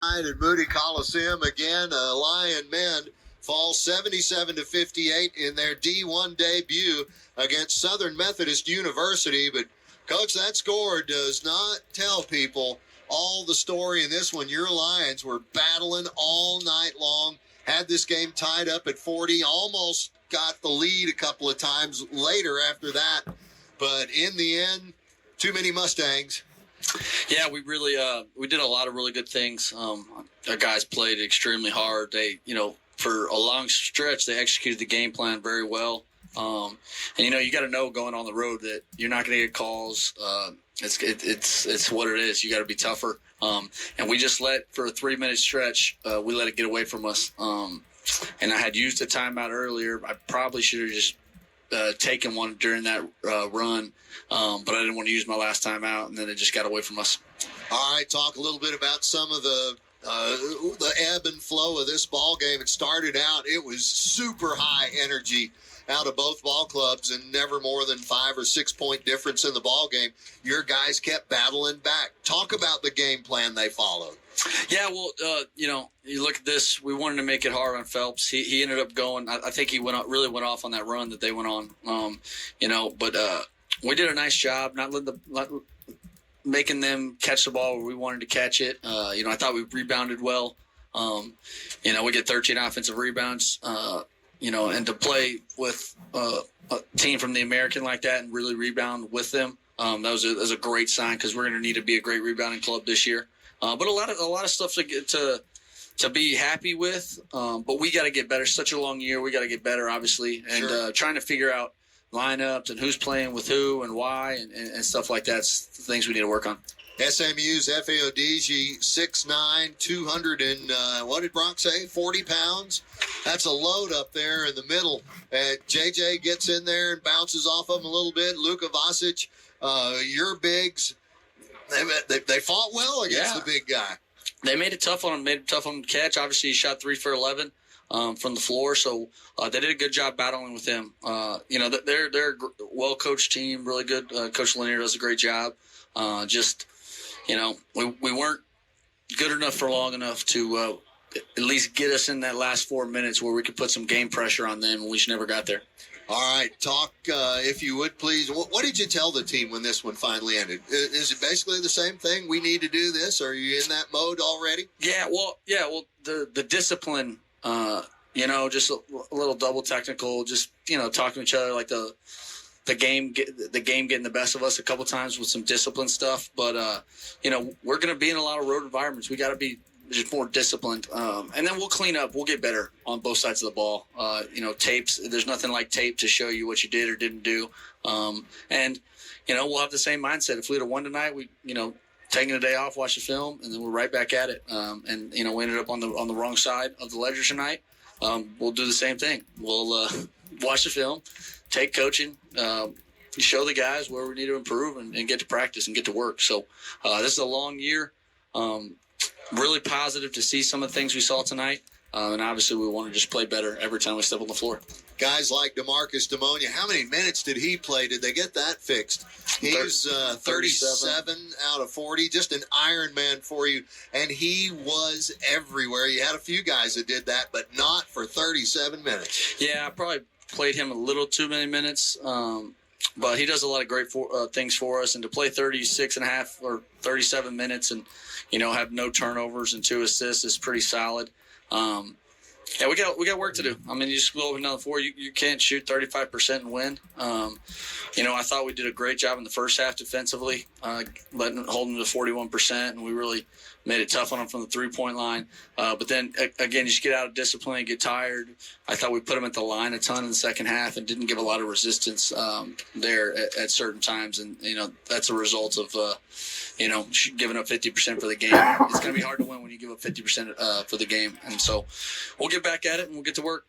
At Moody Coliseum again, Lion men fall 77-58 in their D1 debut against Southern Methodist University. But Coach, that score does not tell people all the story in this one. Your Lions were battling all night long, had this game tied up at 40, almost got the lead a couple of times later after that. But in the end, too many Mustangs. Yeah, we really we did a lot of really good things. Our guys played extremely hard. They, for a long stretch, they executed the game plan very well. And you got to know going on the road that you're not going to get calls. It's what it is. You got to be tougher. And we just for a 3-minute stretch, we let it get away from us. And I had used a timeout earlier. I probably should have just taken one during that run, but I didn't want to use my last time out, and then it just got away from us. All right, talk a little bit about some of the ebb and flow of this ball game. It started out, it was super high energy out of both ball clubs, and never more than 5 or 6 point difference in the ball game. Your guys kept battling back. Talk about the game plan they followed. Yeah, well, you look at this. We wanted to make it hard on Phelps. He ended up going. I think he really went off on that run that they went on. But we did a nice job not making them catch the ball where we wanted to catch it. I thought we rebounded well. We get 13 offensive rebounds. And to play with a team from the American like that and really rebound with them, that was a great sign, because we're going to need to be a great rebounding club this year. But a lot of stuff to be happy with. But we got to get better. Such a long year. We got to get better, obviously, and sure. Trying to figure out lineups and who's playing with who and why and stuff like that's the things we need to work on. SMU's FAODG 6'9", 200 and what did Brock say? 40 pounds. That's a load up there in the middle. JJ gets in there and bounces off of him a little bit. Luka Vasic, your bigs. They fought well against the big guy. They made it tough on him. Made it tough on him to catch. Obviously, he shot 3 for 11 from the floor, so they did a good job battling with him. They're a well-coached team, really good. Coach Lanier does a great job. We weren't good enough for long enough to at least get us in that last 4 minutes where we could put some game pressure on them, and we just never got there. All right, talk, if you would, please. What did you tell the team when this one finally ended? Is it basically the same thing? We need to do this. Are you in that mode already? Yeah, well, the discipline, just a little double technical, just, talking to each other like the game getting the best of us a couple times with some discipline stuff. But, we're going to be in a lot of road environments. We got to be just more disciplined. And then we'll clean up. We'll get better on both sides of the ball. Tapes, there's nothing like tape to show you what you did or didn't do. We'll have the same mindset. If we had won tonight, we, taking a day off, watch the film, and then we're right back at it. We ended up on the wrong side of the ledger tonight. We'll do the same thing. We'll watch the film, take coaching, show the guys where we need to improve, and get to practice and get to work. So this is a long year. Really positive to see some of the things we saw tonight. And obviously we want to just play better every time we step on the floor. Guys like DeMarcus Demonia, how many minutes did he play? Did they get that fixed? He's 37 out of 40, just an Iron Man for you. And he was everywhere. You had a few guys that did that, but not for 37 minutes. Yeah, I probably played him a little too many minutes. But he does a lot of great things for us. And to play 36 and a half or 37 minutes and, have no turnovers and 2 assists is pretty solid. We got work to do. I mean, you just go over another 4. You can't shoot 35% and win. I thought we did a great job in the first half defensively, holding them to 41%, and we really made it tough on them from the 3-point line. But then, again, you just get out of discipline and get tired. I thought we put them at the line a ton in the second half and didn't give a lot of resistance there at certain times. And, that's a result of, giving up 50% for the game. It's going to be hard to win when you give up 50% for the game. And so we'll get back at it and we'll get to work.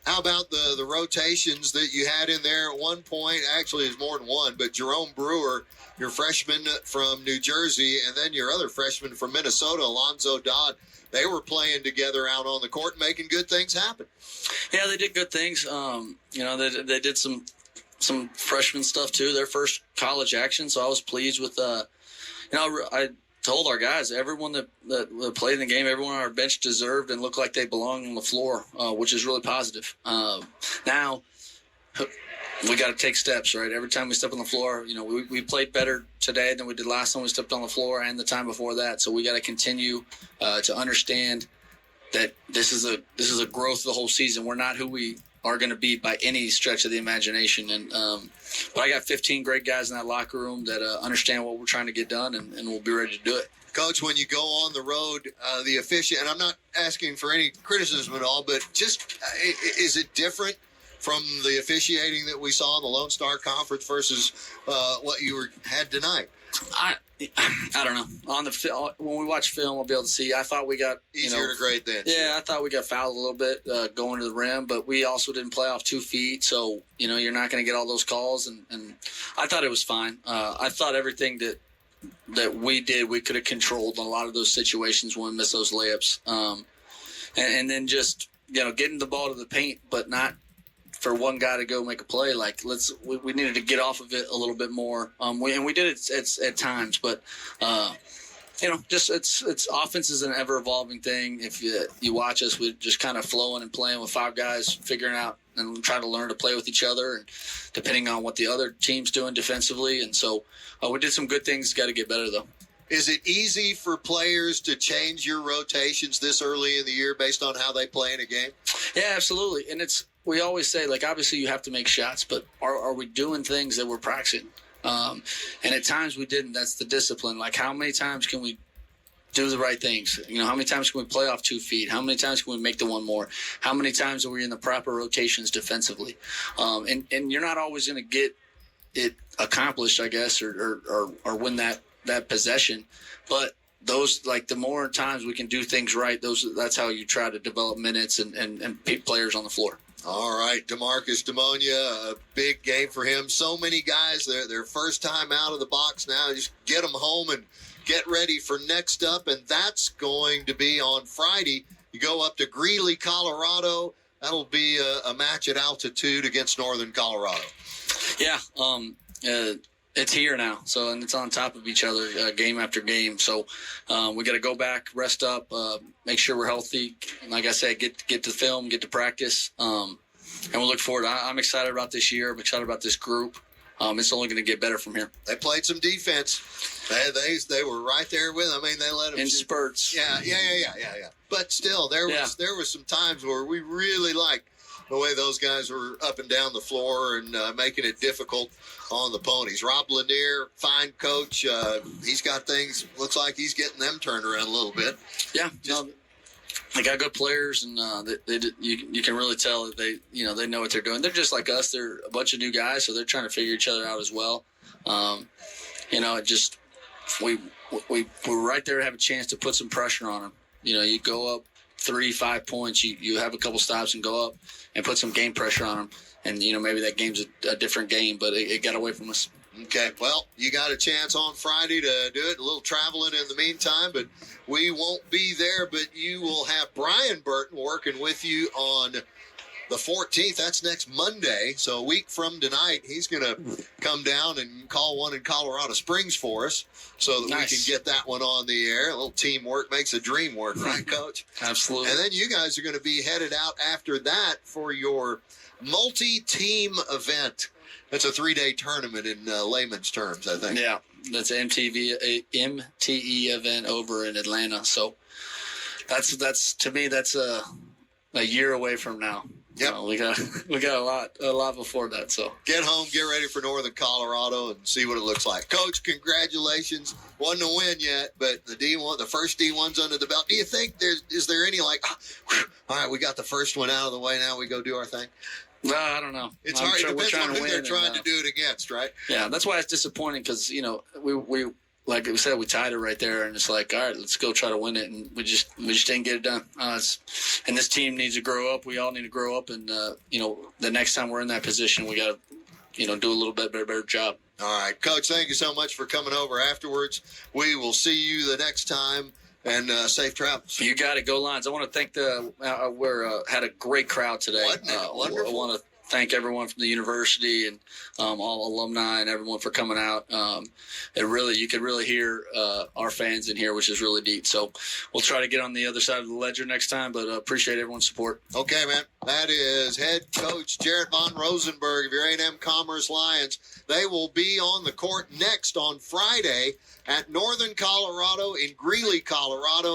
How about the rotations that you had in there at one point? Actually, it's more than one, but Jerome Brewer, your freshman from New Jersey, and then your other freshman from Minnesota, Alonzo Dodd, they were playing together out on the court and making good things happen. Yeah, they did good things. They did some freshman stuff too, their first college action, so I was pleased with I told our guys, everyone that played in the game, everyone on our bench deserved and looked like they belonged on the floor, which is really positive. Now, we got to take steps, right? Every time we step on the floor, we played better today than we did last time we stepped on the floor and the time before that. So we got to continue to understand that this is a growth of the whole season. We're not who we are going to be by any stretch of the imagination. And but I got 15 great guys in that locker room that understand what we're trying to get done, and we'll be ready to do it. Coach, when you go on the road, the official, and I'm not asking for any criticism at all, but just is it different from the officiating that we saw in the Lone Star Conference versus what you had tonight? I don't know. On the when we watch film, we'll be able to see. I thought we got easier to grade then. Yeah, I thought we got fouled a little bit going to the rim, but we also didn't play off 2 feet, so you're not going to get all those calls. And I thought it was fine. I thought everything that we did, we could have controlled in a lot of those situations when we missed those layups. And then just getting the ball to the paint, but not for one guy to go make a play. Like we needed to get off of it a little bit more. We did it at times, but just it's offense is an ever evolving thing. If you watch us, we're just kind of flowing and playing with 5 guys, figuring out and trying to learn to play with each other, and depending on what the other team's doing defensively. And so we did some good things. Got to get better though. Is it easy for players to change your rotations this early in the year based on how they play in a game? Yeah, absolutely. And we always say, like, obviously you have to make shots, but are we doing things that we're practicing? And at times we didn't. That's the discipline. Like, how many times can we do the right things? How many times can we play off 2 feet? How many times can we make the one more? How many times are we in the proper rotations defensively? And you're not always going to get it accomplished, I guess, or win that possession. But those, like, the more times we can do things right, that's how you try to develop minutes and keep players on the floor. All right, DeMarcus Demonia, a big game for him. So many guys, their first time out of the box now. Just get them home and get ready for next up, and that's going to be on Friday. You go up to Greeley, Colorado. That'll be a match at altitude against Northern Colorado. Yeah, it's here now, and it's on top of each other game after game. So we got to go back, rest up, make sure we're healthy. Like I said, get to film, get to practice, and we'll look forward. I'm excited about this year. I'm excited about this group. It's only going to get better from here. They played some defense. They were right there with them. I mean, they let them in spurts. Yeah. But still, there was some times where we really liked the way those guys were up and down the floor and making it difficult on the Ponies. Rob Lanier, fine coach. He's got things. Looks like he's getting them turned around a little bit. Yeah. They got good players, and you can really tell that they know what they're doing. They're just like us. They're a bunch of new guys, so they're trying to figure each other out as well. We're right there to have a chance to put some pressure on them. You go up 3-5 points, you have a couple stops and go up and put some game pressure on them. And, maybe that game's a different game, but it got away from us. Okay, well, you got a chance on Friday to do it. A little traveling in the meantime, but we won't be there. But you will have Brian Burton working with you on the 14th. That's next Monday. So a week from tonight, he's going to come down and call one in Colorado Springs for us so that we can get that one on the air. A little teamwork makes a dream work, right, Coach? Absolutely. And then you guys are going to be headed out after that for your multi-team event. That's a 3-day tournament in layman's terms, I think. Yeah, that's an MTE event over in Atlanta. So that's to me, that's a year away from now. Yep. We got a lot before that. So get home, get ready for Northern Colorado, and see what it looks like. Coach, congratulations. Wasn't a win yet, but the first D1's under the belt. Do you think is there any all right, we got the first one out of the way, now we go do our thing? No, I don't know. It's hard. It depends on who they're trying to do it against, right? Yeah, that's why it's disappointing because, we like we said, we tied it right there, and it's like, all right, let's go try to win it, and we just didn't get it done. And this team needs to grow up. We all need to grow up, and the next time we're in that position, we got to do a little bit better job. All right, Coach, thank you so much for coming over afterwards. We will see you the next time. And safe travels. You got it. Go Lions. I want to thank we had a great crowd today. Wonderful. I want to thank everyone from the university and all alumni and everyone for coming out. You could really hear our fans in here, which is really neat. So we'll try to get on the other side of the ledger next time, but appreciate everyone's support. Okay, man. That is head coach Jarrett Von Rosenberg of your A&M-Commerce Lions. They will be on the court next on Friday at Northern Colorado in Greeley, Colorado.